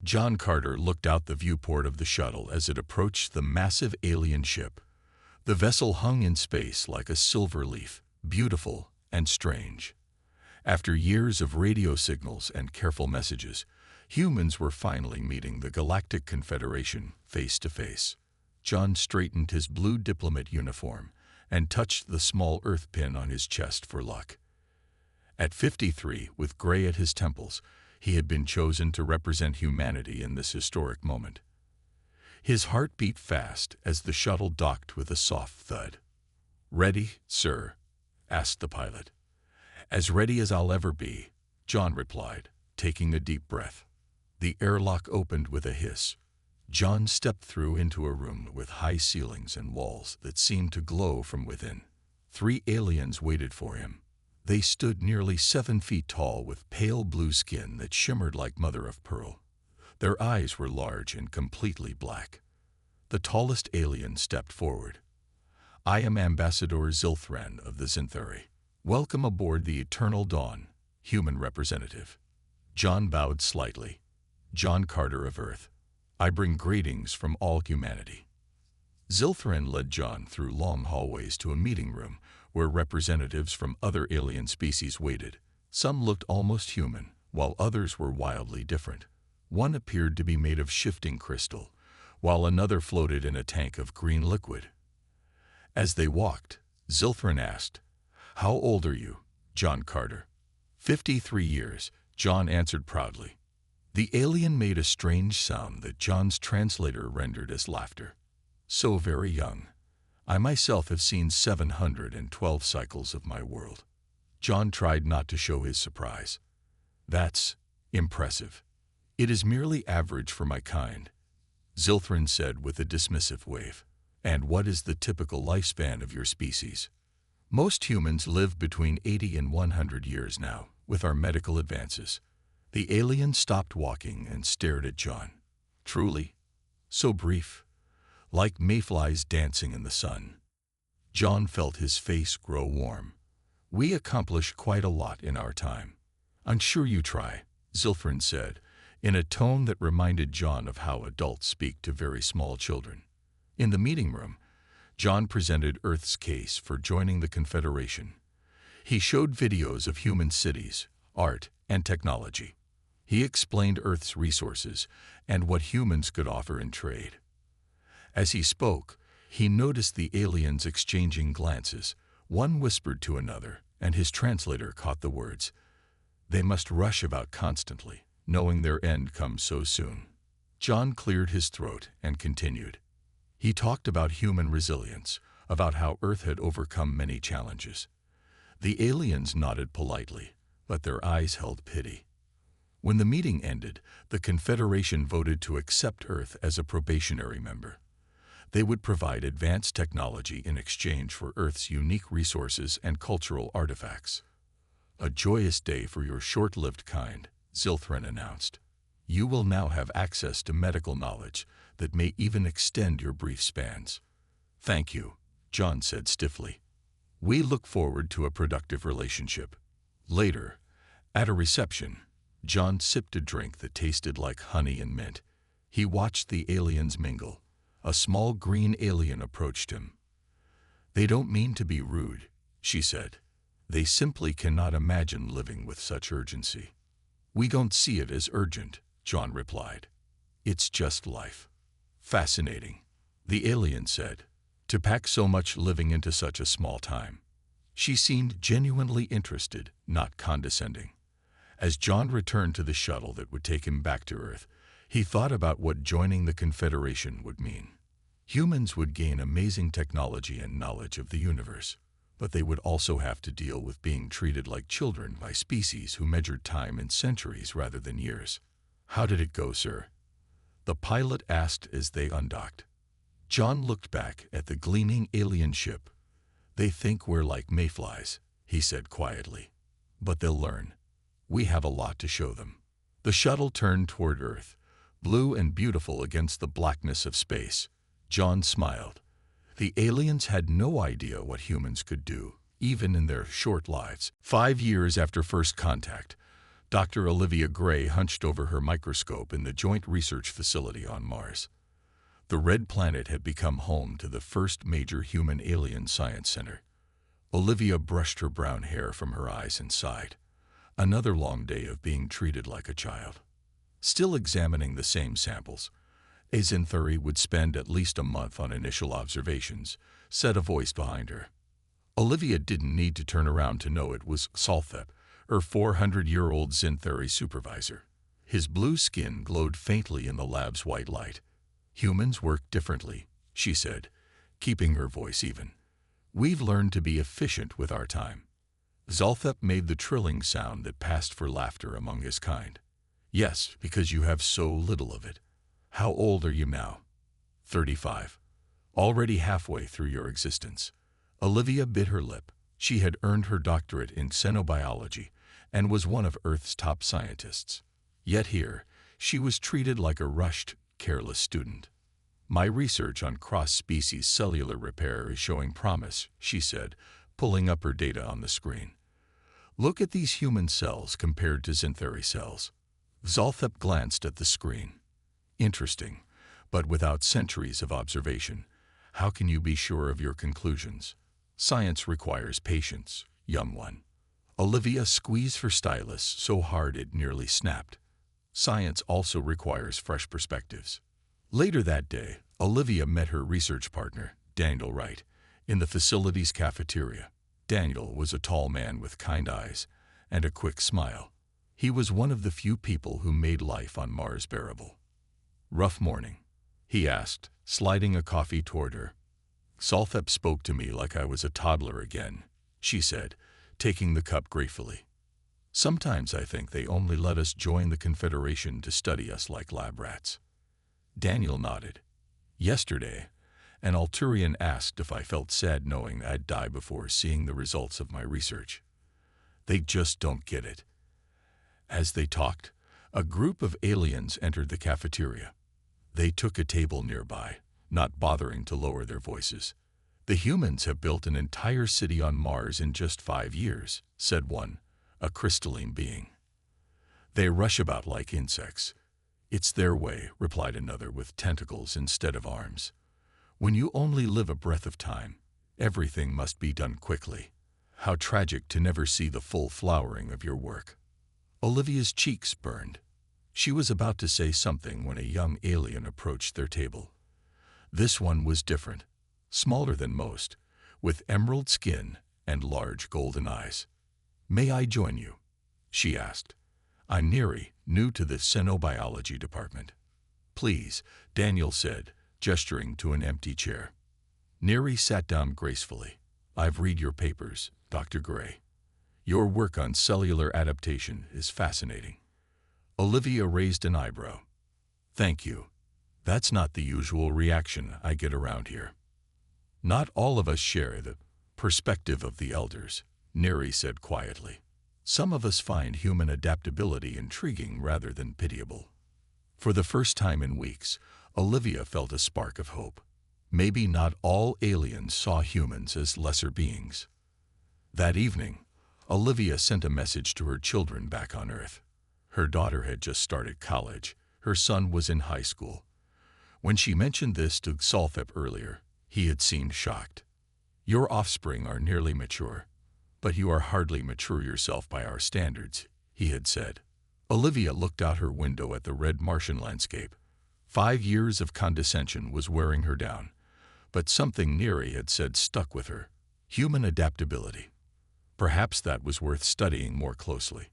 John Carter looked out the viewport of the shuttle as it approached the massive alien ship. The vessel hung in space like a silver leaf, beautiful and strange. After years of radio signals and careful messages, humans were finally meeting the Galactic Confederation face to face. John straightened his blue diplomat uniform and touched the small Earth pin on his chest for luck. At 53, with gray at his temples, he had been chosen to represent humanity in this historic moment. His heart beat fast as the shuttle docked with a soft thud. "Ready, sir?" asked the pilot. "As ready as I'll ever be," John replied, taking a deep breath. The airlock opened with a hiss. John stepped through into a room with high ceilings and walls that seemed to glow from within. 3 aliens waited for him. They stood nearly 7 feet tall with pale blue skin that shimmered like mother of pearl. Their eyes were large and completely black. The tallest alien stepped forward. "I am Ambassador Zilthran of the Zinthari. Welcome aboard the Eternal Dawn, human representative." John bowed slightly. "John Carter of Earth. I bring greetings from all humanity." Zilthran led John through long hallways to a meeting room where representatives from other alien species waited. Some looked almost human, while others were wildly different. One appeared to be made of shifting crystal, while another floated in a tank of green liquid. As they walked, Zilthran asked, "How old are you, John Carter?" 53 years, John answered proudly. The alien made a strange sound that John's translator rendered as laughter. "So very young. I myself have seen 712 cycles of my world." John tried not to show his surprise. "That's impressive. It is merely average for my kind," Zilthran said with a dismissive wave. "And what is the typical lifespan of your species?" "Most humans live between 80 and 100 years now, with our medical advances." The alien stopped walking and stared at John. "Truly? So brief? Like mayflies dancing in the sun." John felt his face grow warm. "We accomplish quite a lot in our time." "I'm sure you try," Zilthran said, in a tone that reminded John of how adults speak to very small children. In the meeting room, John presented Earth's case for joining the Confederation. He showed videos of human cities, art, and technology. He explained Earth's resources and what humans could offer in trade. As he spoke, he noticed the aliens exchanging glances. One whispered to another, and his translator caught the words. They must rush about constantly, knowing their end comes so soon. John cleared his throat and continued. He talked about human resilience, about how Earth had overcome many challenges. The aliens nodded politely, but their eyes held pity. When the meeting ended, the Confederation voted to accept Earth as a probationary member. They would provide advanced technology in exchange for Earth's unique resources and cultural artifacts. "A joyous day for your short-lived kind," Zilthran announced. "You will now have access to medical knowledge that may even extend your brief spans." "Thank you," John said stiffly. "We look forward to a productive relationship." Later, at a reception, John sipped a drink that tasted like honey and mint. He watched the aliens mingle. A small green alien approached him. "They don't mean to be rude," she said. "They simply cannot imagine living with such urgency." "We don't see it as urgent," John replied. "It's just life." "Fascinating," the alien said. "To pack so much living into such a small time." She seemed genuinely interested, not condescending. As John returned to the shuttle that would take him back to Earth, he thought about what joining the Confederation would mean. Humans would gain amazing technology and knowledge of the universe, but they would also have to deal with being treated like children by species who measured time in centuries rather than years. "How did it go, sir?" the pilot asked as they undocked. John looked back at the gleaming alien ship. "They think we're like mayflies," he said quietly. "But they'll learn. We have a lot to show them." The shuttle turned toward Earth, blue and beautiful against the blackness of space. John smiled. The aliens had no idea what humans could do, even in their short lives. 5 years after first contact, Dr. Olivia Gray hunched over her microscope in the Joint Research Facility on Mars. The red planet had become home to the first major human-alien science center. Olivia brushed her brown hair from her eyes and sighed. Another long day of being treated like a child. Still examining the same samples, a Xanthuri would spend at least a month on initial observations, said a voice behind her. Olivia didn't need to turn around to know it was Salthep, her 400-year-old Xanthuri supervisor. His blue skin glowed faintly in the lab's white light. "Humans work differently," she said, keeping her voice even. "We've learned to be efficient with our time." Zalthep made the trilling sound that passed for laughter among his kind. "Yes, because you have so little of it. How old are you now?" 35. "Already halfway through your existence." Olivia bit her lip. She had earned her doctorate in xenobiology and was one of Earth's top scientists. Yet here, she was treated like a rushed, careless student. "My research on cross-species cellular repair is showing promise," she said, pulling up her data on the screen. "Look at these human cells compared to Xanthuri cells." Zalthep glanced at the screen. "Interesting, but without centuries of observation, how can you be sure of your conclusions? Science requires patience, young one." Olivia squeezed her stylus so hard it nearly snapped. "Science also requires fresh perspectives." Later that day, Olivia met her research partner, Daniel Wright, in the facility's cafeteria. Daniel was a tall man with kind eyes and a quick smile. He was one of the few people who made life on Mars bearable. "Rough morning?" he asked, sliding a coffee toward her. "Salthep spoke to me like I was a toddler again," she said, taking the cup gratefully. "Sometimes I think they only let us join the Confederation to study us like lab rats." Daniel nodded. "Yesterday, an Alturian asked if I felt sad knowing I'd die before seeing the results of my research. They just don't get it." As they talked, a group of aliens entered the cafeteria. They took a table nearby, not bothering to lower their voices. "The humans have built an entire city on Mars in just 5 years," said one, a crystalline being. "They rush about like insects." "It's their way," replied another with tentacles instead of arms. "When you only live a breath of time, everything must be done quickly. How tragic to never see the full flowering of your work." Olivia's cheeks burned. She was about to say something when a young alien approached their table. This one was different, smaller than most, with emerald skin and large golden eyes. "May I join you?" she asked. "I'm Neri, new to the xenobiology department." "Please," Daniel said, gesturing to an empty chair. Neri sat down gracefully. "I've read your papers, Dr. Gray. Your work on cellular adaptation is fascinating." Olivia raised an eyebrow. "Thank you. That's not the usual reaction I get around here." "Not all of us share the perspective of the elders," Neri said quietly. "Some of us find human adaptability intriguing rather than pitiable." For the first time in weeks, Olivia felt a spark of hope. Maybe not all aliens saw humans as lesser beings. That evening, Olivia sent a message to her children back on Earth. Her daughter had just started college. Her son was in high school. When she mentioned this to Salthep earlier, he had seemed shocked. "Your offspring are nearly mature, but you are hardly mature yourself by our standards," he had said. Olivia looked out her window at the red Martian landscape. 5 years of condescension was wearing her down, but something Neri had said stuck with her. Human adaptability. Perhaps that was worth studying more closely.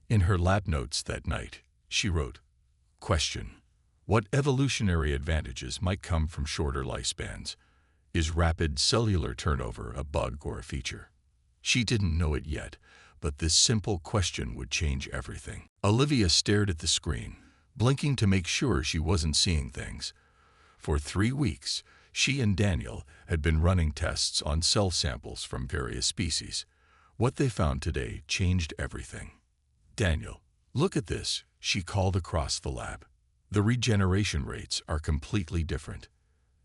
In her lab notes that night, she wrote, "Question: what evolutionary advantages might come from shorter lifespans? Is rapid cellular turnover a bug or a feature?" She didn't know it yet, but this simple question would change everything. Olivia stared at the screen, blinking to make sure she wasn't seeing things. For 3 weeks, she and Daniel had been running tests on cell samples from various species. What they found today changed everything. "Daniel, look at this," she called across the lab. "The regeneration rates are completely different."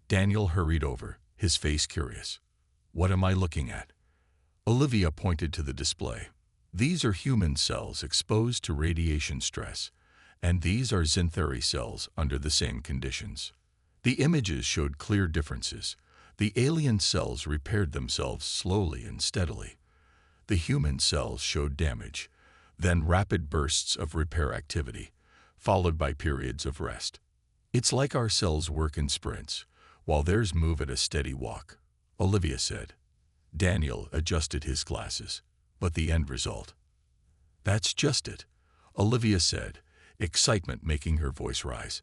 Daniel hurried over, his face curious. "What am I looking at?" Olivia pointed to the display. These are human cells exposed to radiation stress, and these are Xanthari cells under the same conditions. The images showed clear differences. The alien cells repaired themselves slowly and steadily. The human cells showed damage, then rapid bursts of repair activity, followed by periods of rest. It's like our cells work in sprints, while theirs move at a steady walk, Olivia said. Daniel adjusted his glasses. But the end result? That's just it, Olivia said, excitement making her voice rise.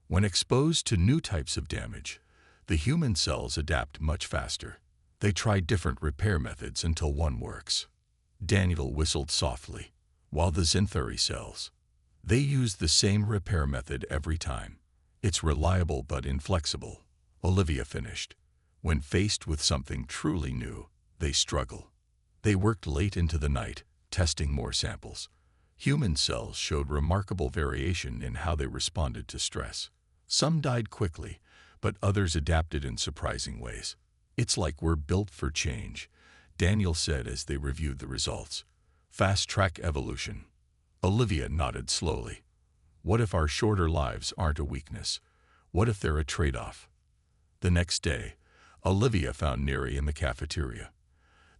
When exposed to new types of damage, the human cells adapt much faster. They try different repair methods until one works. Daniel whistled softly, while the Xanthari cells, they use the same repair method every time. It's reliable but inflexible, Olivia finished. When faced with something truly new, they struggle. They worked late into the night, testing more samples. Human cells showed remarkable variation in how they responded to stress. Some died quickly, but others adapted in surprising ways. It's like we're built for change, Daniel said as they reviewed the results. Fast-track evolution. Olivia nodded slowly. What if our shorter lives aren't a weakness? What if they're a trade-off? The next day, Olivia found Neri in the cafeteria.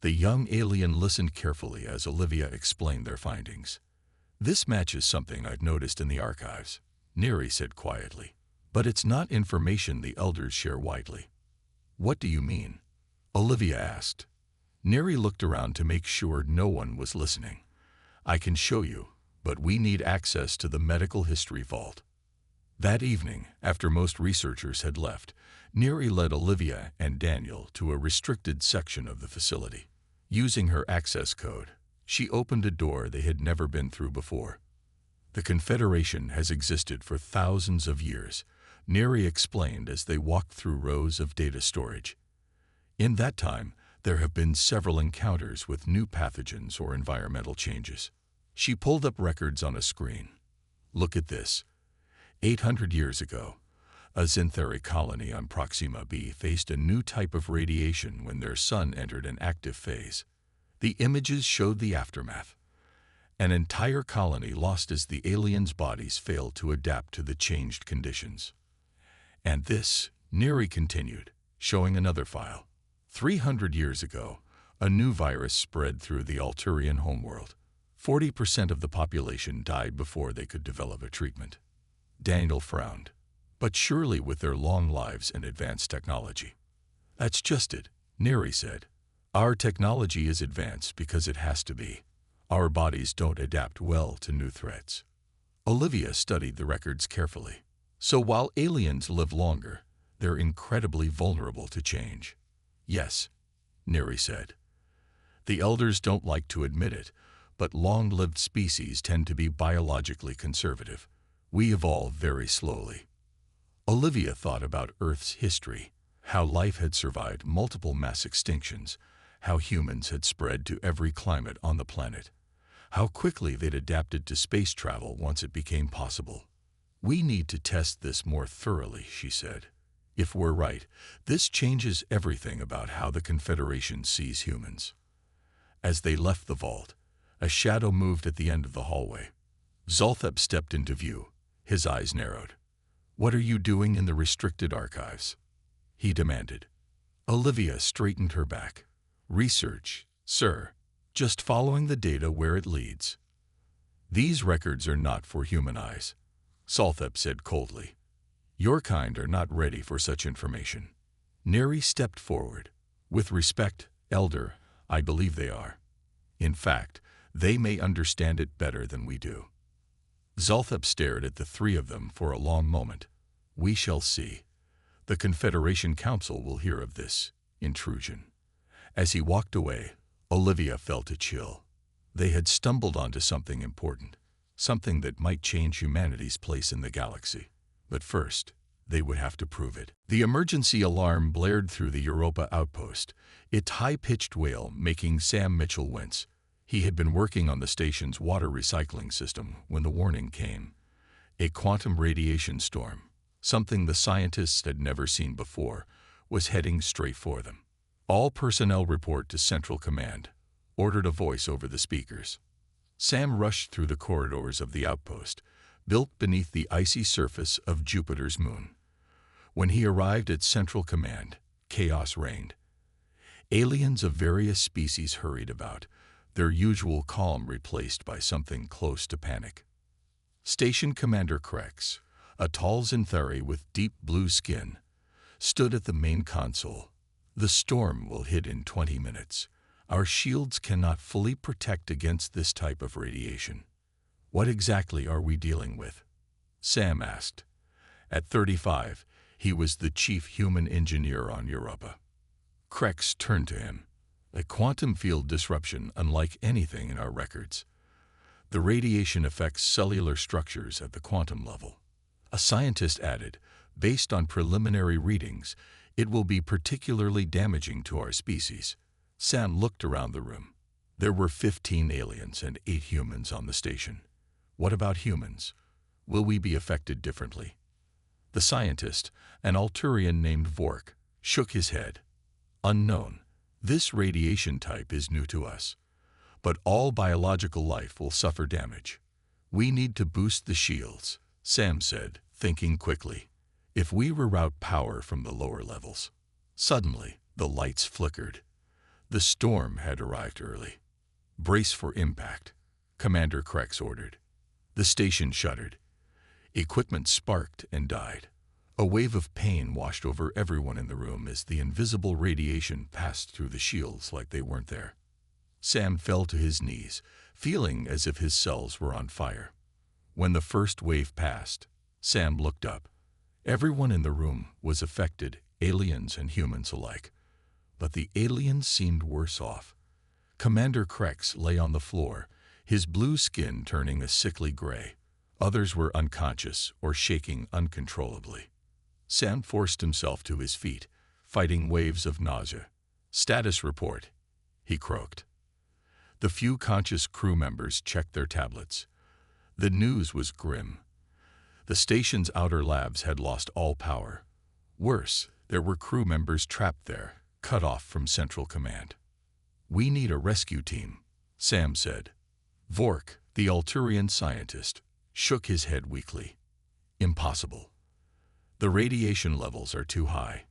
The young alien listened carefully as Olivia explained their findings. This matches something I've noticed in the archives, Neri said quietly. But it's not information the elders share widely. What do you mean? Olivia asked. Neri looked around to make sure no one was listening. I can show you, but we need access to the medical history vault. That evening, after most researchers had left, Neri led Olivia and Daniel to a restricted section of the facility. Using her access code, she opened a door they had never been through before. The Confederation has existed for thousands of years, Neri explained as they walked through rows of data storage. In that time, there have been several encounters with new pathogens or environmental changes. She pulled up records on a screen. Look at this. 800 years ago, a Xanthari colony on Proxima b faced a new type of radiation when their sun entered an active phase. The images showed the aftermath. An entire colony lost as the aliens' bodies failed to adapt to the changed conditions. And this, Neri continued, showing another file. 300 years ago, a new virus spread through the Alturian homeworld. 40% of the population died before they could develop a treatment. Daniel frowned. But surely with their long lives and advanced technology. That's just it, Neri said. Our technology is advanced because it has to be. Our bodies don't adapt well to new threats. Olivia studied the records carefully. So while aliens live longer, they're incredibly vulnerable to change. Yes, Neri said. The elders don't like to admit it, but long-lived species tend to be biologically conservative. We evolve very slowly. Olivia thought about Earth's history, how life had survived multiple mass extinctions, how humans had spread to every climate on the planet, how quickly they'd adapted to space travel once it became possible. We need to test this more thoroughly, she said. If we're right, this changes everything about how the Confederation sees humans. As they left the vault, a shadow moved at the end of the hallway. Zolthep stepped into view, his eyes narrowed. What are you doing in the restricted archives? He demanded. Olivia straightened her back. Research, sir. Just following the data where it leads. These records are not for human eyes, Zolthep said coldly. Your kind are not ready for such information. Neri stepped forward. With respect, Elder, I believe they are. In fact, they may understand it better than we do. Zolthep stared at the three of them for a long moment. We shall see. The Confederation Council will hear of this intrusion. As he walked away, Olivia felt a chill. They had stumbled onto something important, something that might change humanity's place in the galaxy. But first, they would have to prove it. The emergency alarm blared through the Europa outpost, its high-pitched wail making Sam Mitchell wince. He had been working on the station's water recycling system when the warning came. A quantum radiation storm, something the scientists had never seen before, was heading straight for them. All personnel report to Central Command, ordered a voice over the speakers. Sam rushed through the corridors of the outpost, built beneath the icy surface of Jupiter's moon. When he arrived at Central Command, chaos reigned. Aliens of various species hurried about, their usual calm replaced by something close to panic. Station Commander Krex, a tall Xanthari with deep blue skin, stood at the main console. "The storm will hit in 20 minutes. Our shields cannot fully protect against this type of radiation." "What exactly are we dealing with?" Sam asked. At 35, he was the chief human engineer on Europa. Krex turned to him. "A quantum field disruption unlike anything in our records. The radiation affects cellular structures at the quantum level." A scientist added, "Based on preliminary readings, it will be particularly damaging to our species." Sam looked around the room. There were 15 aliens and 8 humans on the station. "What about humans? Will we be affected differently?" The scientist, an Alturian named Vork, shook his head. "Unknown. This radiation type is new to us. But all biological life will suffer damage. We need to boost the shields," Sam said, thinking quickly. "If we reroute power from the lower levels." Suddenly, the lights flickered. The storm had arrived early. "Brace for impact," Commander Krex ordered. The station shuddered. Equipment sparked and died. A wave of pain washed over everyone in the room as the invisible radiation passed through the shields like they weren't there. Sam fell to his knees, feeling as if his cells were on fire. When the first wave passed, Sam looked up. Everyone in the room was affected, aliens and humans alike. But the aliens seemed worse off. Commander Krex lay on the floor, his blue skin turning a sickly gray. Others were unconscious or shaking uncontrollably. Sam forced himself to his feet, fighting waves of nausea. "Status report," he croaked. The few conscious crew members checked their tablets. The news was grim. The station's outer labs had lost all power. Worse, there were crew members trapped there, cut off from Central Command. "We need a rescue team," Sam said. Vork, the Alturian scientist, shook his head weakly. "Impossible. The radiation levels are too high.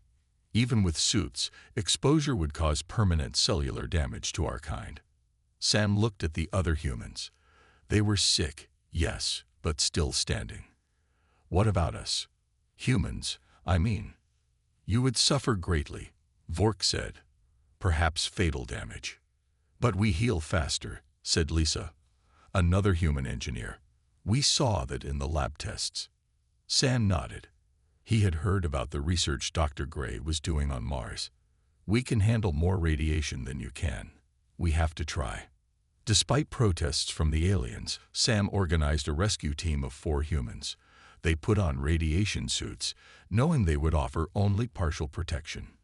Even with suits, exposure would cause permanent cellular damage to our kind." Sam looked at the other humans. They were sick, yes, but still standing. "What about us? Humans, I mean." "You would suffer greatly," Vork said. "Perhaps fatal damage." "But we heal faster," said Lisa, another human engineer. "We saw that in the lab tests." Sam nodded. He had heard about the research Dr. Gray was doing on Mars. "We can handle more radiation than you can. We have to try." Despite protests from the aliens, Sam organized a rescue team of 4 humans. They put on radiation suits, knowing they would offer only partial protection.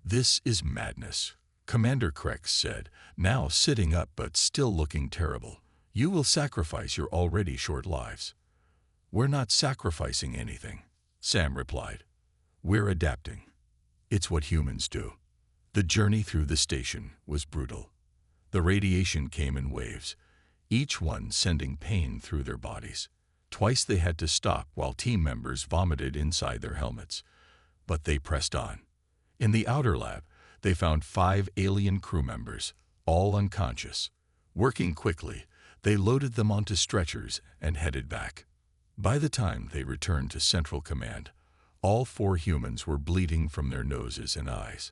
"This is madness," Commander Krex said, now sitting up but still looking terrible. "You will sacrifice your already short lives." "We're not sacrificing anything," Sam replied. "We're adapting. It's what humans do." The journey through the station was brutal. The radiation came in waves, each one sending pain through their bodies. Twice they had to stop while team members vomited inside their helmets. But they pressed on. In the outer lab, they found 5 alien crew members, all unconscious. Working quickly, they loaded them onto stretchers and headed back. By the time they returned to Central Command, all 4 humans were bleeding from their noses and eyes.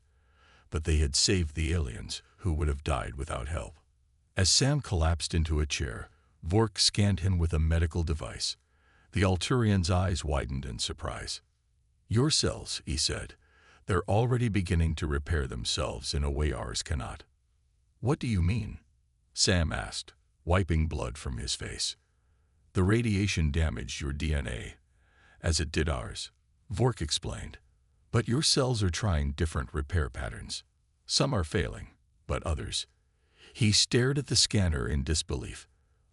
But they had saved the aliens, who would have died without help. As Sam collapsed into a chair, Vork scanned him with a medical device. The Alturian's eyes widened in surprise. "Your cells," he said. "They're already beginning to repair themselves in a way ours cannot." "What do you mean?" Sam asked, wiping blood from his face. "The radiation damaged your DNA, as it did ours," Vork explained. "But your cells are trying different repair patterns. Some are failing, but others—" He stared at the scanner in disbelief.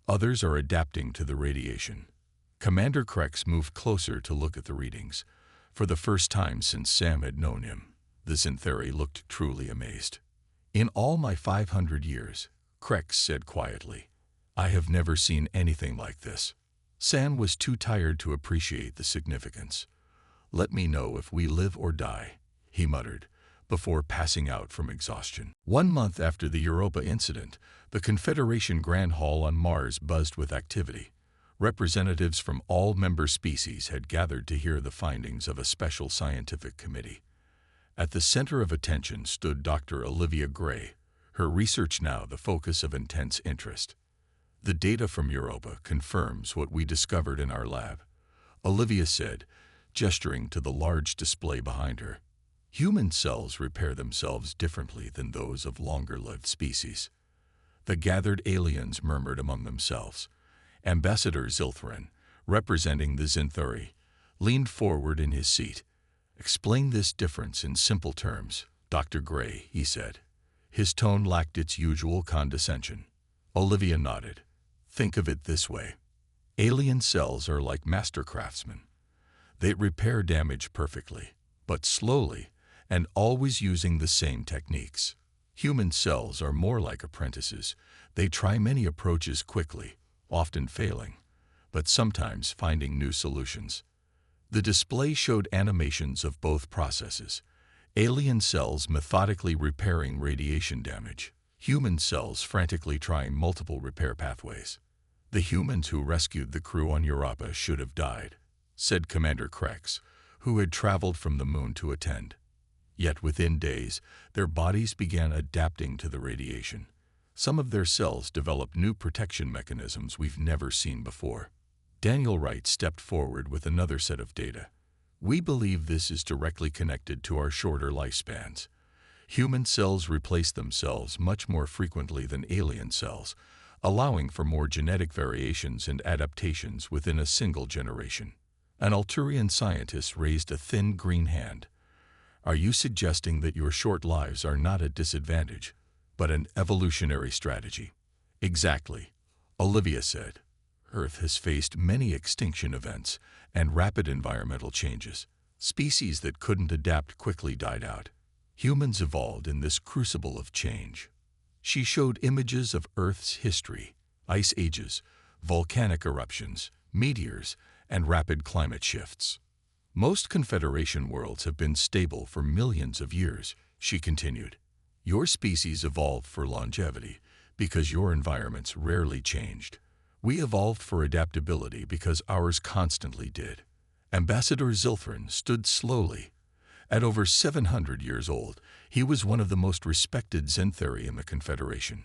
"Others are adapting to the radiation." Commander Krex moved closer to look at the readings. For the first time since Sam had known him, the Xanthari looked truly amazed. "In all my 500 years," Krex said quietly, I have never seen anything like this. San was too tired to appreciate the significance. Let me know if we live or die, he muttered, before passing out from exhaustion. 1 month after the Europa incident, the Confederation Grand Hall on Mars buzzed with activity. Representatives from all member species had gathered to hear the findings of a special scientific committee. At the center of attention stood Dr. Olivia Gray, her research now the focus of intense interest. The data from Europa confirms what we discovered in our lab, Olivia said, gesturing to the large display behind her. Human cells repair themselves differently than those of longer-lived species. The gathered aliens murmured among themselves. Ambassador Zilthrin, representing the Zinthuri, leaned forward in his seat. Explain this difference in simple terms, Dr. Gray, he said. His tone lacked its usual condescension. Olivia nodded. Think of it this way. Alien cells are like master craftsmen. They repair damage perfectly, but slowly, and always using the same techniques. Human cells are more like apprentices. They try many approaches quickly, often failing, but sometimes finding new solutions. The display showed animations of both processes. Alien cells methodically repairing radiation damage, human cells frantically trying multiple repair pathways. The humans who rescued the crew on Europa should have died, said Commander Krex, who had traveled from the moon to attend. Yet within days, their bodies began adapting to the radiation. Some of their cells developed new protection mechanisms we've never seen before. Daniel Wright stepped forward with another set of data. We believe this is directly connected to our shorter lifespans. Human cells replace themselves much more frequently than alien cells, allowing for more genetic variations and adaptations within a single generation. An Alturian scientist raised a thin green hand. Are you suggesting that your short lives are not a disadvantage, but an evolutionary strategy? Exactly, Olivia said. Earth has faced many extinction events and rapid environmental changes. Species that couldn't adapt quickly died out. Humans evolved in this crucible of change. She showed images of Earth's history, ice ages, volcanic eruptions, meteors, and rapid climate shifts. Most Confederation worlds have been stable for millions of years, she continued. Your species evolved for longevity because your environments rarely changed. We evolved for adaptability because ours constantly did. Ambassador Zilthrin stood slowly. At over 700 years old, he was one of the most respected Zinthuri in the Confederation.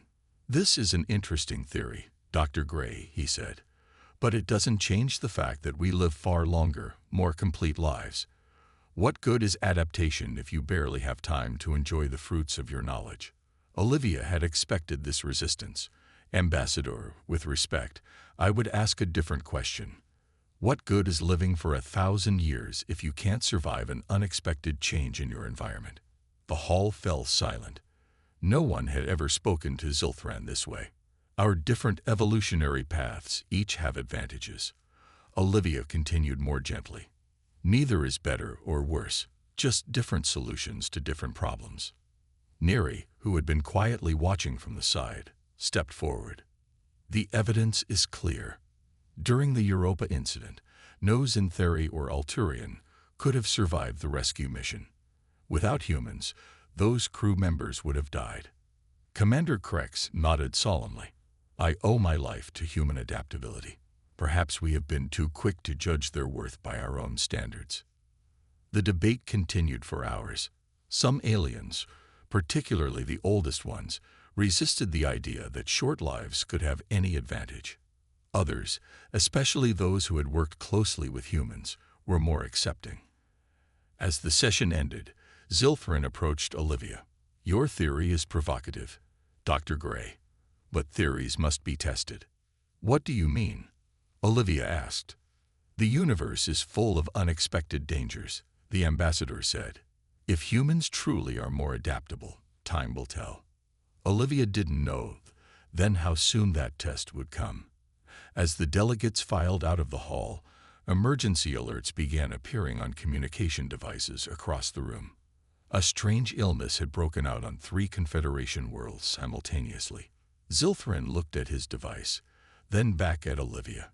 This is an interesting theory, Dr. Gray, he said. But it doesn't change the fact that we live far longer, more complete lives. What good is adaptation if you barely have time to enjoy the fruits of your knowledge? Olivia had expected this resistance. Ambassador, with respect, I would ask a different question. What good is living for 1,000 years if you can't survive an unexpected change in your environment? The hall fell silent. No one had ever spoken to Zilthran this way. Our different evolutionary paths each have advantages. Olivia continued more gently. Neither is better or worse, just different solutions to different problems. Neri, who had been quietly watching from the side, stepped forward. The evidence is clear. During the Europa incident, no Zinthuri or Alturian could have survived the rescue mission. Without humans, those crew members would have died. Commander Krex nodded solemnly. I owe my life to human adaptability. Perhaps we have been too quick to judge their worth by our own standards. The debate continued for hours. Some aliens, particularly the oldest ones, resisted the idea that short lives could have any advantage. Others, especially those who had worked closely with humans, were more accepting. As the session ended, Zilthrin approached Olivia. Your theory is provocative, Dr. Gray, but theories must be tested. What do you mean? Olivia asked. The universe is full of unexpected dangers, the ambassador said. If humans truly are more adaptable, time will tell. Olivia didn't know then how soon that test would come. As the delegates filed out of the hall, emergency alerts began appearing on communication devices across the room. A strange illness had broken out on 3 Confederation worlds simultaneously. Zilthrin looked at his device. then back at Olivia.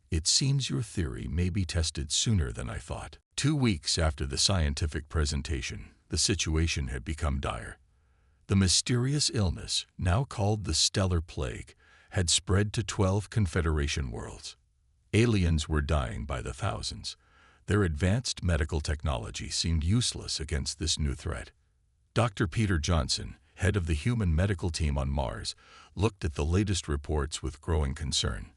"It seems your theory may be tested sooner than I thought." 2 weeks after the scientific presentation, the situation had become dire. The mysterious illness, now called the Stellar Plague, had spread to 12 Confederation worlds. Aliens were dying by the thousands. Their advanced medical technology seemed useless against this new threat. Dr. Peter Johnson, head of the human medical team on Mars, looked at the latest reports with growing concern.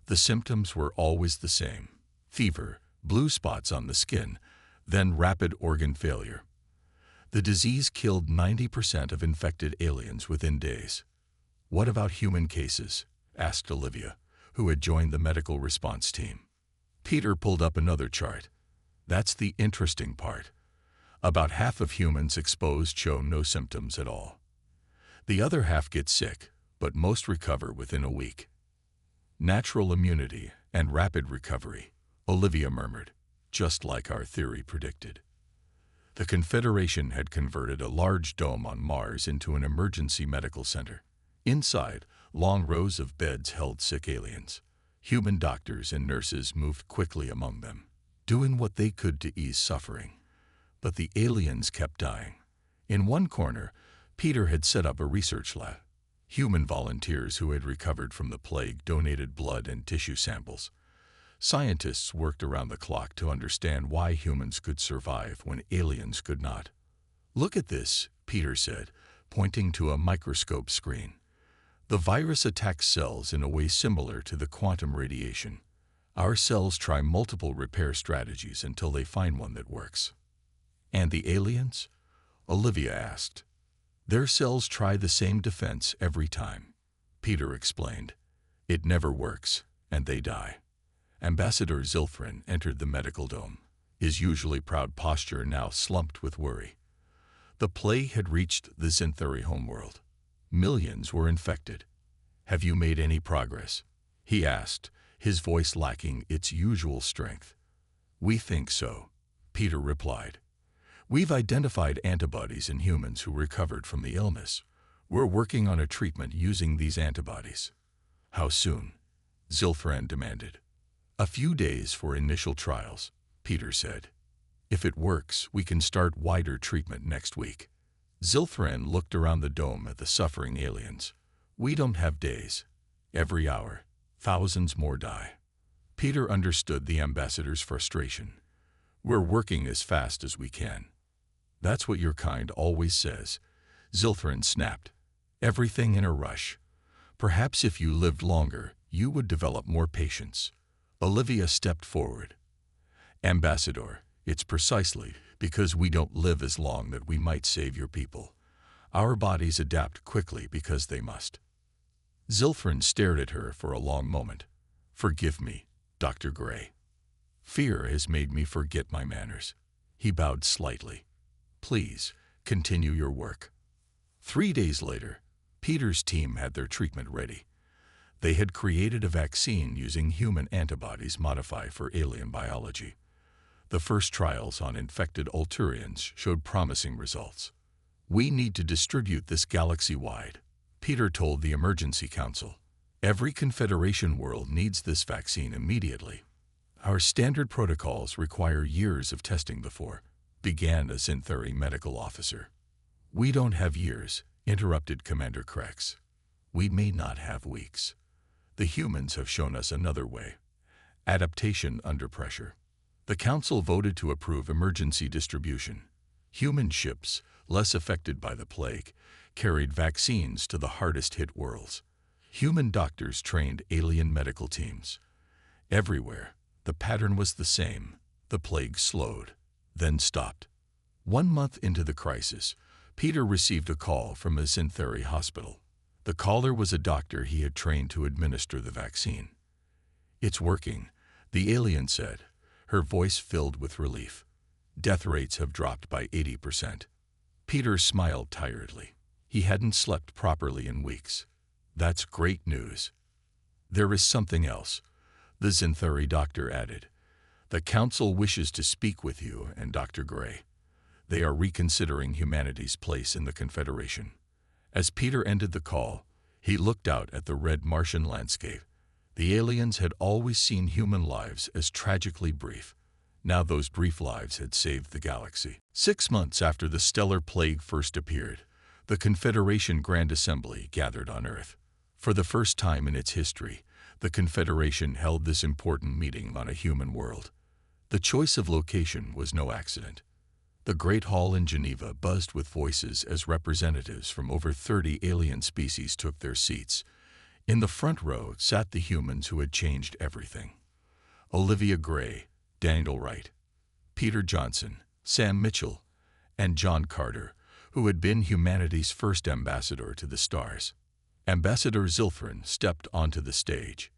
The symptoms were always the same: fever, blue spots on the skin, then rapid organ failure. The disease killed 90% of infected aliens within days. "What about human cases?" asked Olivia, who had joined the medical response team. Peter pulled up another chart. "That's the interesting part. About half of humans exposed show no symptoms at all. The other half get sick, but most recover within a week." "Natural immunity and rapid recovery," Olivia murmured, "just like our theory predicted." The Confederation had converted a large dome on Mars into an emergency medical center. Inside, long rows of beds held sick aliens. Human doctors and nurses moved quickly among them, doing what they could to ease suffering. But the aliens kept dying. In one corner, Peter had set up a research lab. Human volunteers who had recovered from the plague donated blood and tissue samples. Scientists worked around the clock to understand why humans could survive when aliens could not. "Look at this," Peter said, pointing to a microscope screen. "The virus attacks cells in a way similar to the quantum radiation. Our cells try multiple repair strategies until they find one that works." "And the aliens?" Olivia asked. "Their cells try the same defense every time," Peter explained. "It never works, and they die." Ambassador Zilthrin entered the medical dome, his usually proud posture now slumped with worry. The plague had reached the Zinthari homeworld. Millions were infected. "Have you made any progress?" he asked, his voice lacking its usual strength. "We think so," Peter replied. "We've identified antibodies in humans who recovered from the illness. We're working on a treatment using these antibodies." "How soon?" Zilthran demanded. "A few days for initial trials," Peter said. "If it works, we can start wider treatment next week." Zilthran looked around the dome at the suffering aliens. "We don't have days. Every hour, thousands more die." Peter understood the ambassador's frustration. "We're working as fast as we can." "That's what your kind always says," Zilthran snapped. "Everything in a rush. Perhaps if you lived longer, you would develop more patience." Olivia stepped forward. "Ambassador, it's precisely because we don't live as long that we might save your people. Our bodies adapt quickly because they must." Zilthran stared at her for a long moment. "Forgive me, Dr. Gray. Fear has made me forget my manners." He bowed slightly. "Please, continue your work." 3 days later, Peter's team had their treatment ready. They had created a vaccine using human antibodies modified for alien biology. The first trials on infected Ulturians showed promising results. "We need to distribute this galaxy-wide," Peter told the Emergency Council. "Every Confederation world needs this vaccine immediately. Our standard protocols require years of testing before," began a Zinthari medical officer. "We don't have years," interrupted Commander Krex. "We may not have weeks. The humans have shown us another way: adaptation under pressure." The Council voted to approve emergency distribution. Human ships, less affected by the plague, carried vaccines to the hardest-hit worlds. Human doctors trained alien medical teams. Everywhere, the pattern was the same. The plague slowed, then stopped. 1 month into the crisis, Peter received a call from a Zinthari hospital. The caller was a doctor he had trained to administer the vaccine. "It's working," the alien said, her voice filled with relief. "Death rates have dropped by 80%. Peter smiled tiredly. He hadn't slept properly in weeks. "That's great news." "There is something else," the Zinthari doctor added. "The Council wishes to speak with you and Dr. Gray. They are reconsidering humanity's place in the Confederation." As Peter ended the call, he looked out at the red Martian landscape. The aliens had always seen human lives as tragically brief. Now those brief lives had saved the galaxy. 6 months after the stellar plague first appeared, the Confederation Grand Assembly gathered on Earth. For the first time in its history, the Confederation held this important meeting on a human world. The choice of location was no accident. The Great Hall in Geneva buzzed with voices as representatives from over 30 alien species took their seats. In the front row sat the humans who had changed everything. Olivia Gray, Daniel Wright, Peter Johnson, Sam Mitchell, and John Carter, who had been humanity's first ambassador to the stars. Ambassador Zilfrin stepped onto the stage.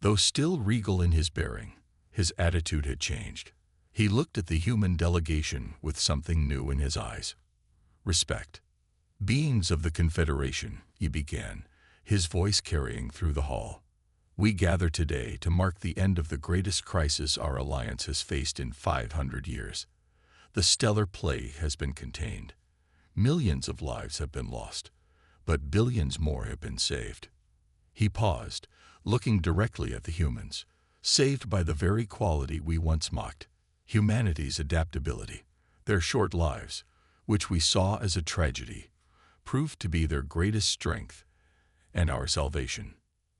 Though still regal in his bearing, his attitude had changed. He looked at the human delegation with something new in his eyes. Respect. Beings of the Confederation, he began, his voice carrying through the hall. We gather today to mark the end of the greatest crisis our alliance has faced in 500 years. The stellar plague has been contained. Millions of lives have been lost, but billions more have been saved. He paused, looking directly at the humans, saved by the very quality we once mocked, humanity's adaptability. Their short lives, which we saw as a tragedy, proved to be their greatest strength and our salvation.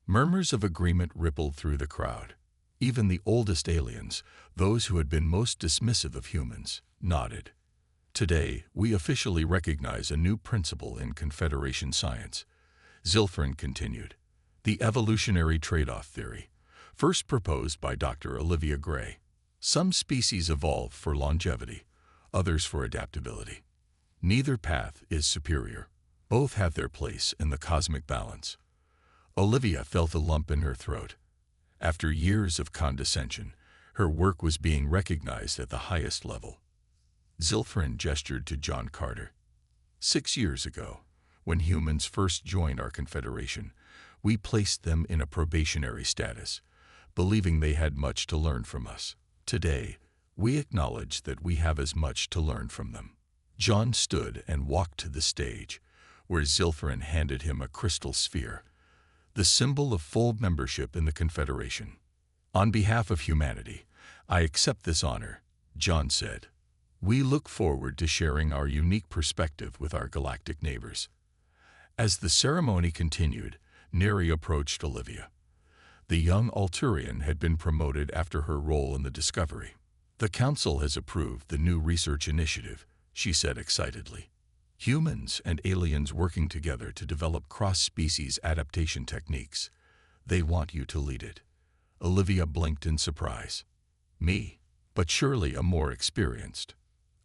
Murmurs of agreement rippled through the crowd. Even the oldest aliens, those who had been most dismissive of humans, nodded. Today, we officially recognize a new principle in Confederation science. Zilfrin continued. The evolutionary trade-off theory, first proposed by Dr. Olivia Gray. Some species evolve for longevity, others for adaptability. Neither path is superior. Both have their place in the cosmic balance. Olivia felt a lump in her throat. After years of condescension, her work was being recognized at the highest level. Zilfrin gestured to John Carter. 6 years ago, when humans first joined our Confederation, we placed them in a probationary status, believing they had much to learn from us. Today, we acknowledge that we have as much to learn from them. John stood and walked to the stage, where Zilfrin handed him a crystal sphere, the symbol of full membership in the Confederation. On behalf of humanity, I accept this honor, John said. We look forward to sharing our unique perspective with our galactic neighbors. As the ceremony continued, Neri approached Olivia. The young Alturian had been promoted after her role in the discovery. The Council has approved the new research initiative, she said excitedly. Humans and aliens working together to develop cross-species adaptation techniques. They want you to lead it. Olivia blinked in surprise. Me? But surely a more experienced.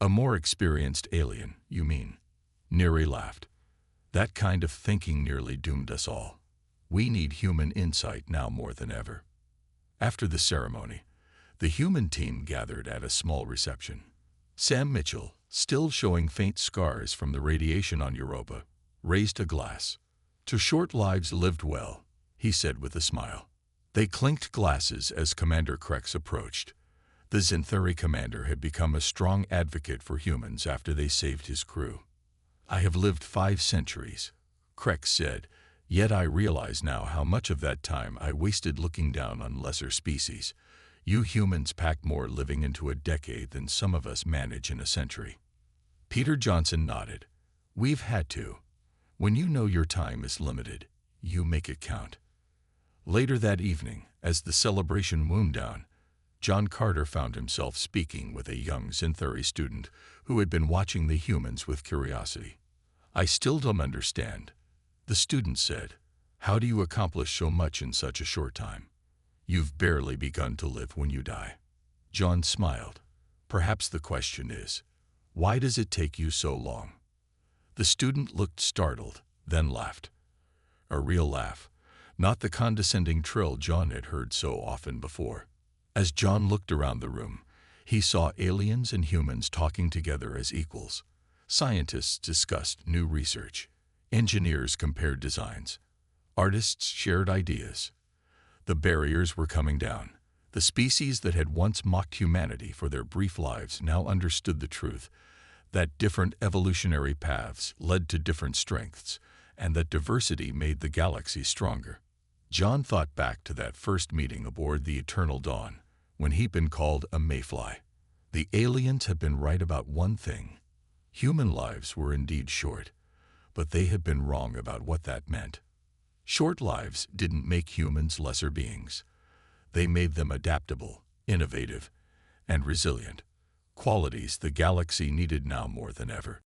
A more experienced alien, you mean? Neri laughed. That kind of thinking nearly doomed us all. We need human insight now more than ever. After the ceremony, the human team gathered at a small reception. Sam Mitchell, still showing faint scars from the radiation on Europa, raised a glass. To short lives lived well, he said with a smile. They clinked glasses as Commander Krex approached. The Zinthuri commander had become a strong advocate for humans after they saved his crew. I have lived 5 centuries, Krex said, yet I realize now how much of that time I wasted looking down on lesser species. You humans pack more living into a decade than some of us manage in a century. Peter Johnson nodded. We've had to. When you know your time is limited, you make it count. Later that evening, as the celebration wound down, John Carter found himself speaking with a young Zinthuri student who had been watching the humans with curiosity. I still don't understand, the student said. How do you accomplish so much in such a short time? You've barely begun to live when you die. John smiled. Perhaps the question is, why does it take you so long? The student looked startled, then laughed. A real laugh, not the condescending trill John had heard so often before. As John looked around the room, he saw aliens and humans talking together as equals. Scientists discussed new research. Engineers compared designs. Artists shared ideas. The barriers were coming down. The species that had once mocked humanity for their brief lives now understood the truth that different evolutionary paths led to different strengths, and that diversity made the galaxy stronger. John thought back to that first meeting aboard the Eternal Dawn, when he'd been called a mayfly. The aliens had been right about one thing. Human lives were indeed short, but they had been wrong about what that meant. Short lives didn't make humans lesser beings. They made them adaptable, innovative, and resilient, qualities the galaxy needed now more than ever.